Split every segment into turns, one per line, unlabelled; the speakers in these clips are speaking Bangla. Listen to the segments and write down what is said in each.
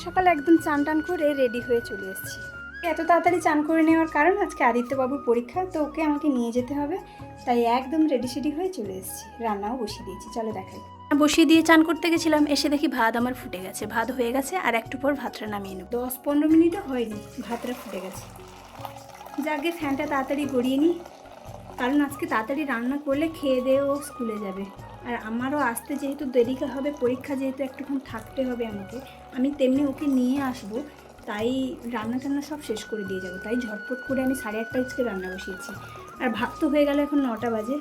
সকালে একদম চান টান করে রেডি হয়ে চলে এসেছি। এত তাড়াতাড়ি চান করে নেওয়ার কারণ আজকে আদিত্যবাবুর পরীক্ষা, তো ওকে আমাকে নিয়ে যেতে হবে, তাই একদম রেডি সেডি হয়ে চলে এসেছি। রান্নাও বসিয়ে দিয়েছি, চলো দেখাই। বসিয়ে দিয়ে চান করতে গেছিলাম, এসে দেখি ভাত আমার ফুটে গেছে। ভাত হয়ে গেছে, আর একটু পর ভাতটা নামিয়ে নেব। 10-15 মিনিটও হয়নি, ভাতটা ফুটে গেছে। যাকে ফ্যানটা তাড়াতাড়ি গড়িয়ে নিই, কারণ আজকে তাড়াতাড়ি রান্না করলে খেয়ে দিয়ে ও স্কুলে যাবে। আর আমারও আসতে যেহেতু দেরি হবে, পরীক্ষা যেহেতু একটুক্ষণ থাকতে হবে আমাকে, আমি তেমনি ওকে নিয়ে আসবো, তাই রান্না টান্না সব শেষ করে দিয়ে যাবো। তাই ঝটপট করে আমি 8:30 আজকে রান্না বসিয়েছি। আর ভাত তো হয়ে গেল, এখন 9টা বাজে।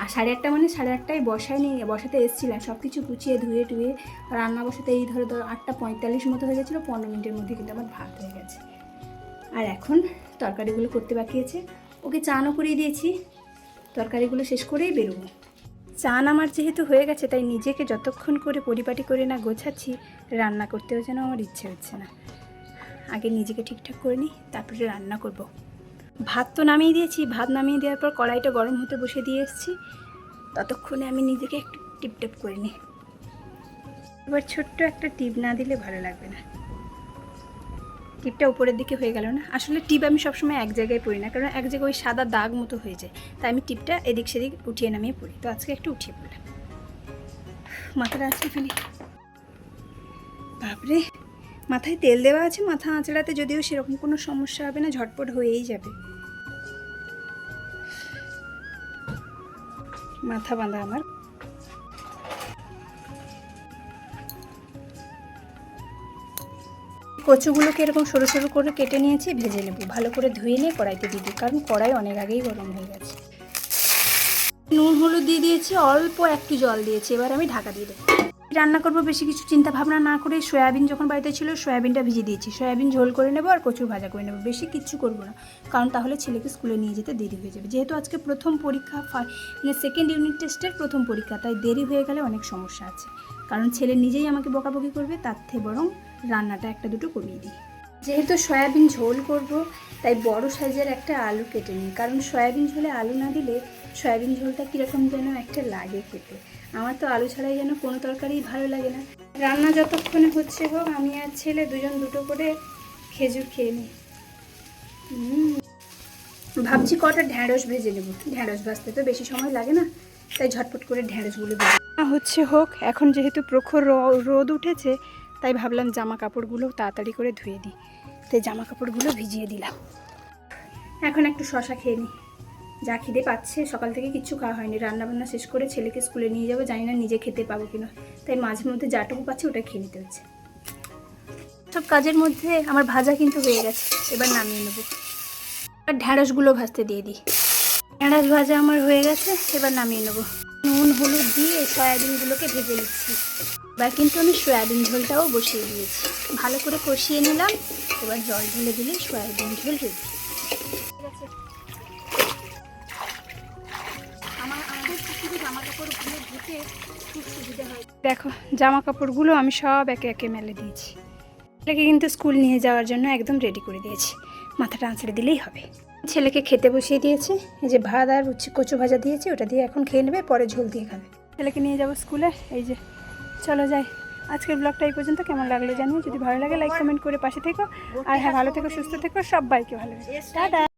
আর 8:30 মানে 8:30টায় বসাতে এসেছিলাম, সব কিছু গুছিয়ে ধুয়ে টুয়ে রান্না বসাতে এই ধরো 8:45 মতো হয়ে গেছিলো। 15 মিনিটের মধ্যে কিন্তু আমার ভাত হয়ে গেছে। আর এখন তরকারিগুলো করতে বাকি আছে। ওকে চানও করিয়ে দিয়েছি, তরকারিগুলো শেষ করেই বেরোবো। চান আমার যেহেতু হয়ে গেছে, তাই নিজেকে যতক্ষণ করে পরিপাটি করে না গোছাচ্ছি, রান্না করতেও যেন আমার ইচ্ছে হচ্ছে না। আগে নিজেকে ঠিকঠাক করে নিই, তারপরে রান্না করব। ভাত তো নামিয়ে দিয়েছি, ভাত নামিয়ে দেওয়ার পর কড়াইটা গরম হতে বসে দিয়ে এসেছি। ততক্ষণে আমি নিজেকে একটু টিপটাপ করে নিই। এবার ছোট্ট একটা টিপ না দিলে ভালো লাগবে না। টিপটা উপরের দিকে হয়ে গেল না। আসলে টিপ আমি সবসময় এক জায়গায় পরি না, কারণ এক জায়গায় ওই সাদা দাগ মতো হয়ে যায়, তাই আমি টিপটা এদিক সেদিক উঠিয়ে নামিয়ে পড়ি। তো আজকে একটু উঠিয়ে পড়লাম। মাথাটা আছে এখানে, বাপরে মাথায় তেল দেওয়া আছে। মাথা আঁচড়াতে যদিও সেরকম কোনো সমস্যা হবে না, ঝটপট হয়েই যাবে। মাথা বাঁধা আমার। কচুগুলোকে এরকম সরু সরু করে কেটে নিয়েছি, ভেজে নেব। ভালো করে ধুয়ে নিয়ে কড়াইতে দিয়ে দিই, কারণ কড়াই অনেক আগেই গরম হয়ে গেছে। নুন হলুদ দিয়ে দিয়েছি, অল্প একটু জল দিয়েছি। এবার আমি ঢাকা দিয়ে দেবো। রান্না করবো বেশি কিছু চিন্তা ভাবনা না করে, সয়াবিন যখন বাড়িতে ছিল সয়াবিনটা ভিজিয়ে দিয়েছি। সয়াবিন ঝোল করে নেবো আর কচু ভাজা করে নেবো, বেশি কিচ্ছু করবো না, কারণ তাহলে ছেলেকে স্কুলে নিয়ে যেতে দেরি হয়ে যাবে। যেহেতু আজকে প্রথম পরীক্ষা, মানে সেকেন্ড ইউনিট টেস্টের প্রথম পরীক্ষা, তাই দেরি হয়ে গেলে অনেক সমস্যা আছে। কারণ ছেলে নিজেই আমাকে বকাবকি করবে, তার থেকে বরং রান্নাটা একটা দুটো কমিয়ে দিই। যেহেতু সয়াবিন ঝোল করব, তাই বড় সাইজের একটা আলু কেটে নিই, কারণ সয়াবিন ঝোলে আলু না দিলে সয়াবিন ঝোলটা কীরকম যেন একটা লাগে খেতে। আমার তো আলু ছাড়াই যেন কোনো তরকারিই ভালো লাগে না। রান্না যতক্ষণে হচ্ছে হোক, আমি আর ছেলে দুজন দুটো করে খেজুর খেয়ে নিই। ভাবছি কটা ঢ্যাঁড়স ভেজে নেব। ঢ্যাঁড়স ভাজতে তো বেশি সময় লাগে না, তাই ঝটপট করে ঢ্যাঁড়সগুলো ভেজে হচ্ছে হোক। এখন যেহেতু প্রখর রোদ উঠেছে, তাই ভাবলাম জামা কাপড়গুলো তাড়াতাড়ি করে ধুয়ে দিই, তাই জামা কাপড়গুলো ভিজিয়ে দিলাম। এখন একটু শশা খেয়ে নিই, যা খিদে পাচ্ছে। সকাল থেকে কিচ্ছু খাওয়া হয়নি, রান্নাবান্না শেষ করে ছেলেকে স্কুলে নিয়ে যাবো, জানি না নিজে খেতে পাবো কিনা, তাই মাঝে মধ্যে যাটুকু পাচ্ছি ওটা খেয়ে নিতে হচ্ছে। সব কাজের মধ্যে আমার ভাজা কিন্তু হয়ে গেছে, এবার নামিয়ে নেবো। আর ঢ্যাঁড়সগুলো ভাজতে দিয়ে দিই। ঢ্যাঁড়স ভাজা আমার হয়ে গেছে, এবার নামিয়ে নেবো। নুন হলুদ দিয়ে সয়াবিনগুলোকে ভেজে নিচ্ছি। এবার কিন্তু আমি সয়াবিন ঝোলটাও বসিয়ে দিয়েছি, ভালো করে কষিয়ে নিলাম। এবার জল ঢেলে দিলেই সয়াবিন ঝোল রেডি। ঠিক আছে, জামা কাপড়গুলো ধুতে খুব সুবিধা হয়। দেখো জামা কাপড়গুলো আমি সব একে একে মেলে দিয়েছি। ছেলেকে কিন্তু স্কুল নিয়ে যাওয়ার জন্য একদম রেডি করে দিয়েছি, মাথাটা আঁচড়ে দিলেই হবে। ছেলেকে খেতে বসিয়ে দিয়েছি, এই যে ভাত আর কচু ভাজা দিয়েছি, ওটা দিয়ে এখন খেয়ে নেবে, পরে ঝোল দিয়ে খাবে। ছেলেকে নিয়ে যাবো স্কুলে, এই যে চলো যাই। আজকের ব্লগটা এই পর্যন্ত। কেমন লাগলো জানিও, যদি ভালো লাগে লাইক কমেন্ট করে পাশে থেকো। আর হ্যাঁ, ভালো থেকো, সুস্থ থেকো, সবাইকে ভালো লাগে। টাটা।